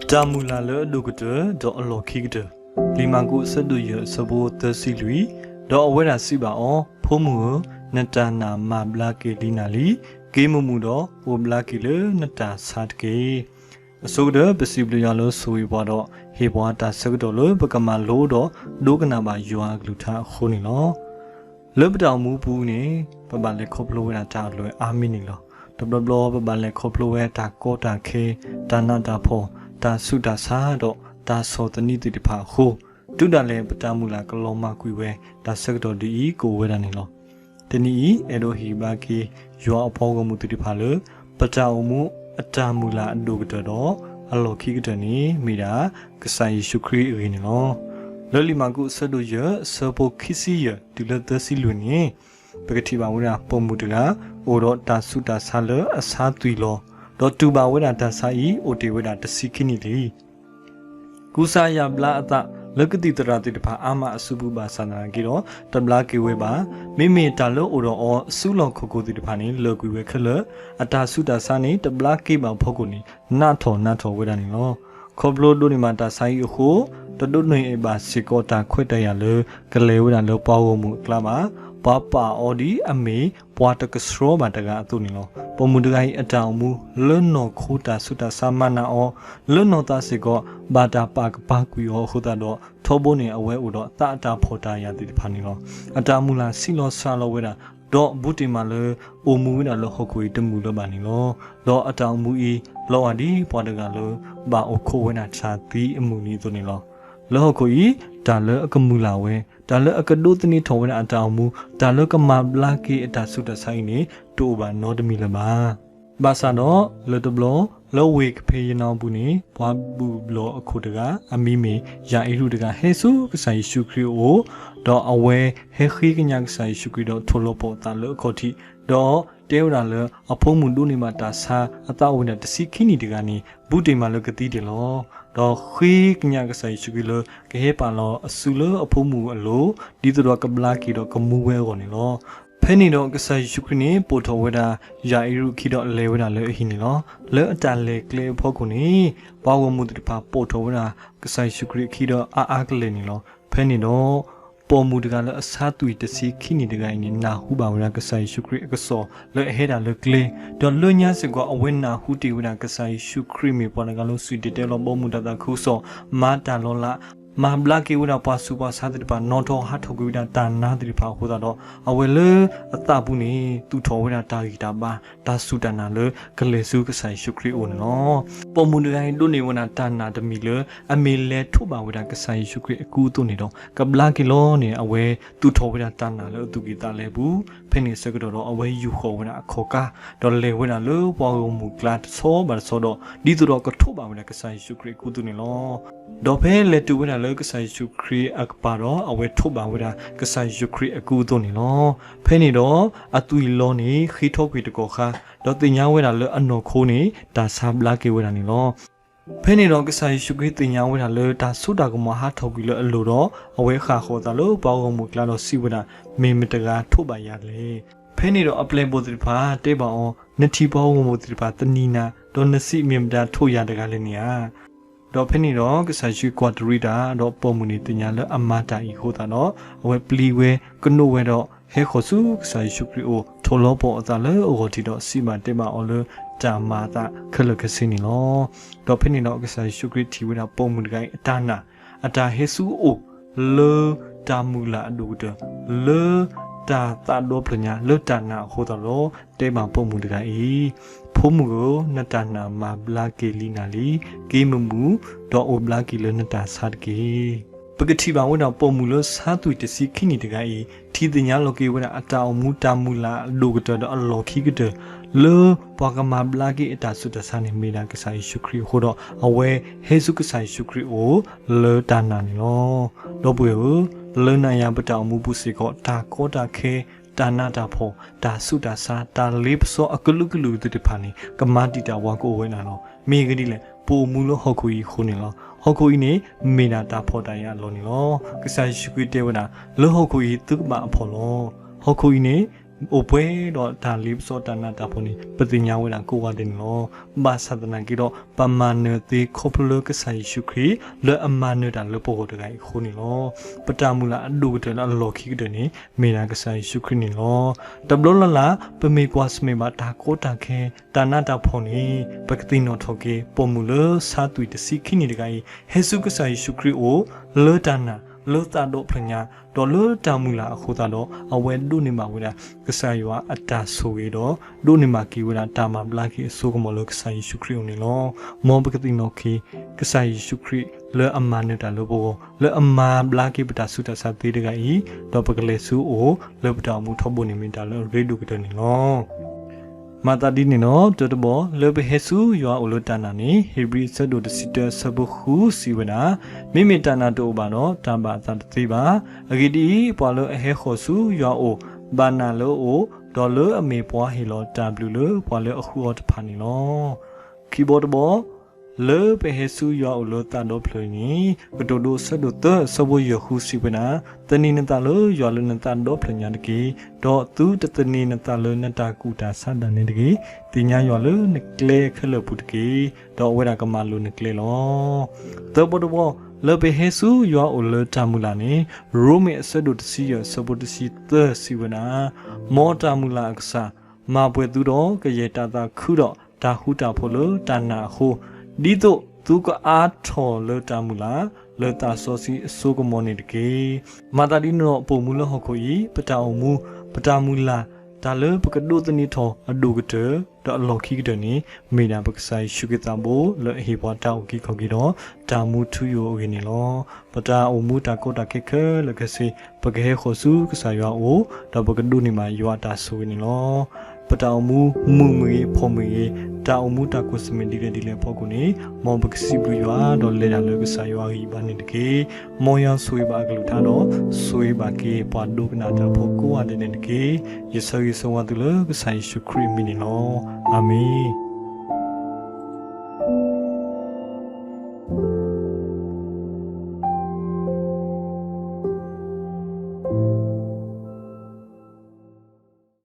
Damula le dogute do alokigde. Limagu seduye sabo tersilui do awera siba on pomu natana ma blake linali gemumu do o blake le nata satke. Soda besiblia lo sui wado he wata segdolo bakama lo do dogana ba yua gluta khonilo. Lebda mu bu ni babale khoplo wena ta lo amini lo. Doblo babale khoplo we ta ko ta khe tanata pho ta suda sa do ta so tani ti pha ho duda le patamula kaloma kui we ta segdo di ko we da ni lo. Tani edo hi ba ki yua apho ko mu ti pha lo patamu atamula adogdo do aloki gdani mira kasai shukri ri ni lo. Loli magu sado ye sabo kisi ye dilata siluni pagati ba wena pomudra oro ta suda sala asa tuilo do tuba wena ta sai ote wena tasikini li kusa ya bla ata lagati tarati pa ama asubu ba sana giro tabla ke we ba mimi talo oro o sulo khoko ti pa ni logui we khla ata suda sani tabla ke ba phoko ni na tho weda ni lo khoblo do ni ma ta sai hoตดุนเอบาสิโกตาခွတ်တရလကလေဝဒလပွားဝမှုကလာမပပအော်ဒီအမေပွားတကစရောမတကအတုန်လောပမှုတကိုင်အတောင်မူလွန်းနောခိုတာဆုတာသမနာအောလွန်းနောတာစီကောဘာတာပါကပါကွီဟောခိုတာတော့ထောဘုန်နေအဝဲဥတော့တာတာဖော်တာရတိဖာနေလောအတာမူလာစီလောဆာလောဝဲတာတော့ဘူတီမာလအိုမူဝိနာလောဟခွေတမှုလောပါနေလောလောအတောင်မူဤလောအဒီပွားတကလောဘာအိုခိုဝဲနာချာတီအမှုနီတုန်လောလောကိုဤဒါလအကမူလာဝဲဒါလအကဒုတနီထောဝဲအတောင်မူဒါလကမဘလာကေအတာဆုတဆိုင်နေတူဘာနောဒမီလပါဘာသာတော့လတဘလလောဝေကဖေးနောင်ဘူးနေဘွားဘူးဘလအခုတကအမီမီယာအီရုတကဟေဆုကဆိုင်ရှုခရီအိုတော့အဝဲဟေခိကညာကဆိုင်ရှုခရီတော့ထိုလောပေါ်တာလအခုတိတော့တဲဝလာလအဖုံးမှုတို့နေမှာတာစာအတဝင်းတစီခိနီတကနေဘူးတေမာလကတိတယ်လောတော့ခေကညာကဆိုင်ရှုကီလကဟေပါလောအဆူလအဖို့မှုအလိုဒီတော့ကပလာကီတော့ကမူဝဲကောနေလောဖဲနေတော့ကဆိုင်ရှုကီနေပို့တော်ဝဲတာယာအီရုခီတော့လဲဝဲတာလဲအဟိနေလောလဲအတန်လဲကလေဖို့ခုနေဘာဝမှုတပါပို့တော်ဝဲတာကဆိုင်ရှုကီခီတော့အာကလေနေလောဖဲနေတော့ပေါ်မူတကလည်းအစားတူတစီခိနေတကိုင်းနေနာဟုပါဝရကဆိုင်ရှုခရီအကစောလဲဟဲတာလဲကလေဒေါ်လွညာစကအဝင်းနာဟုတီဝရကဆိုင်ရှုခရီမီပေါ်ကလုံးဆွီတဲလောပေါ်မူတတာခုစောမာတာလောလာမဟာဘလာကေဝနာပါစုပါစားတဲ့ပါနော်တော်ဟာထောက်ကွေးတာတာနာတဲ့ပါဟိုတော့အဝဲလေအတဘူးနေသူထောဝဲတာတာဂီတာပါတာစုတနာလေကလေစုကဆိုင်ရှုခရီအိုနော်ပေါ်မူတိုင်းတို့နေဝနာတာနာတမီလေအမေလေထုတ်ပါဝဲတာကဆိုင်ရှုခရီအကူတို့နေတော့ကဘလာကေလောနေအဝဲသူထောဝဲတာတာနာလေသူကီတာလေဘူးဖဲနေစကတော့အဝဲယူခေါ်ဝဲတာအခေါ်ကာဒေါ်လေဝဲတာလေပေါ်မူကလတ်ဆောဘာဆောတော့ဒီတော့ကထုတ်ပါဝဲတာကဆိုင်ရှုခရီကူတို့နေလောဒေါ်ဖဲလေတူဝဲတာလေကဆိုင်ရှုခရီအကပါတော့အဝဲထုတ်ပါဝဲတာကဆိုင်ရှုခရီအကူတို့နေလောဖဲနေတော့အတူလောနေခိထုတ်ခွေတကောခါတော့တင်ညာဝဲတာလေအနော်ခိုးနေတာဆာဘလာကေဝဲတာနေလောဖဲနေတော့ကဆိုင်ရှုခရီတင်ညာဝဲတာလေဒါဆုတာကမဟာထုတ်ပြီးလေအလိုတော့အဝဲခါခေါ်တာလို့ပေါအောင်မူကလာတော့စီဝဲတာမေမတကာထုတ်ပါရလေဖဲနေတော့အပလင်ပိုတိဖာတေးပါအောင်နတိပေါဝမိုတိဖာတနီနာတော့နစီမြင်တာထုတ်ရတကားလည်းနေရတော့ဖနေတော့ကစားရှိကွာတရီတာတော့ပုံမှုနေတင်ညာလအမတာဤဟိုတာတော့အဝဲပလီဝဲကနိုဝဲတော့ဟဲခေါ်စုကစားရှိခရီအိုထိုလောပေါ်အတာလဲအိုတီတော့စီမတေမအော်လတာမာတာခလကစင်းနီလောတော့ဖနေတော့ကစားရှိခရီတီဝဲတာပုံမှုတကိုင်အတာနာအတာဟဲစုအိုလေတာမူလာအဒူတလေတာတာဒေါပညာလေတာနာဟိုတော့တေမပုံမှုတကိုင်ဖိုးမှုကိုနတနာမဘလာကေလီနာလီကေမမူဒေါ်အိုဘလာကီလနတာဆတ်ကေပကတိပါဝနာပုံမူလို့စားသူတစီခိနီတကိုင်ထီတင်ညာလောကေဝနာအတောင်မူတာမူလာလိုကတော့အလောခိကတဲ့လောပကမဘလာကေအတာဆုတဆာနေမေလာကဆိုင်ရှုခရီဟိုတော့အဝဲဟေဆုကဆိုင်ရှုခရီအိုလောတာနာနီလောတော့ပွေလောနာယပတောင်မူပုစီကောတာကောတာခဲတာနာတာဖောတာဆုတာစာတာလေးပစောအကလုကလူတတဖာနေကမတိတာဝါကိုဝဲနာတော့မေကတိလေပိုမူလို့ဟောက်ခွေခုနေလောဟောက်ခွေနေမေနာတာဖောတာရလောနေလောကစားရှိကွေတဲဝနာလောဟောက်ခွေတုကမအဖောလောဟောက်ခွေနေ โอเป้ดอดาลิบโซตานาตาพนี่ปฏิญญาเวลากูว่าเด่นล้อบาสัตนากิดอปามาเนตีคบเลิกสายชุครีเลออามาเนดาเลโปโกตไกคนนี่ล้อปตามุลาดูกเดนอโลคิกเดนี่เมนากสายชุครีนี่ล้อดับลลละปเมกวาสเมบาตาโกตาเคตานาตาพนี่ปกติโนทเกปมุเลซาตุยตสิคินี่ดไกเฮซุกสายชุครีโอเลตานาเลตาโดพญาดอเลตามุลาโคตาโดอเวดูนิมาเวลากษายว่าอัตตาโซเวโดดูนิมากีเวลาตามาบลากีโซกมอลกษายชุครีนี่ลอมอปกติโนคีกษายชุครีเลออามาเนตาโลโบเลออามาบลากีปตาสุตาสาติดกายดอปกเลซูโอเลปตามุทบนิมิตาเลเรดูกเดนี่ลอมาตาดีนี่เนาะตัวตบเลเบเฮซูยอโอโลตานานี่เฮบรีซะโดดซิเตอร์ซะบุคูစီဝနာမိမိတနာတိုဘာနောတံပါသတတိပါအဂီဒီပွာလောအဟေခောစုယောအိုဘာနာလောအိုဒေါ်လောအမေပွားဟီလောတံဘလူလောပွာလောအခုောတဖာနီလောကီဘော့ဒဘောเลเปเฮซูยออุโลตาโดพลนีกโดโดสะโดเตสบยฮูสิปนาตนีนตาโลยอลนตาโดพลญาตกีดอตุตตนีนตาโลนตากูตาสัดดานิตกีติญญายอลนกเลขลปุตกีดอเวรากมาโลนกเลลอตบดบเลเปเฮซูยออุโลตามุลานีโรเมสะโดตสิยสบุตสิเตสิวนามอตามุลาอักษามาเปตุดอกเยตาตาคุดอตาหุตาโพโลตานาโฮဒီတော့သူကအားထော်လောတာမူလားလောတာစောစီအစိုးကမောနေတကေမာတာဒီနောပုံမူလဟခုဤပတာအမူပတာမူလားဒါလပကဒုတနီထောအဒုကတတော့လောခိကတနီမေနာပကဆိုင်ရှုကတံဘောလောဟေဘောတောက်ကိခောကိတော့တာမူထူယောကိနေလောပတာအမူတာကောတာခေခဲလကစီပကေခောစုကဆာယောအိုတော့ပကဒုနီမာယောတာဆူနေလောปตาอมูมุงมือพอมือตาอมูตากุสเมดิเลพอกุนีมองบกสิบริวาดอลเลดาเลกสายว่าอีบานิตเกมองยังสวยบากลุทาโดสวยบาเกปาดูกนาตาพอกูอันเดนเกยิสยิสวัตุเลกสายชุครีมินิโลอาเมน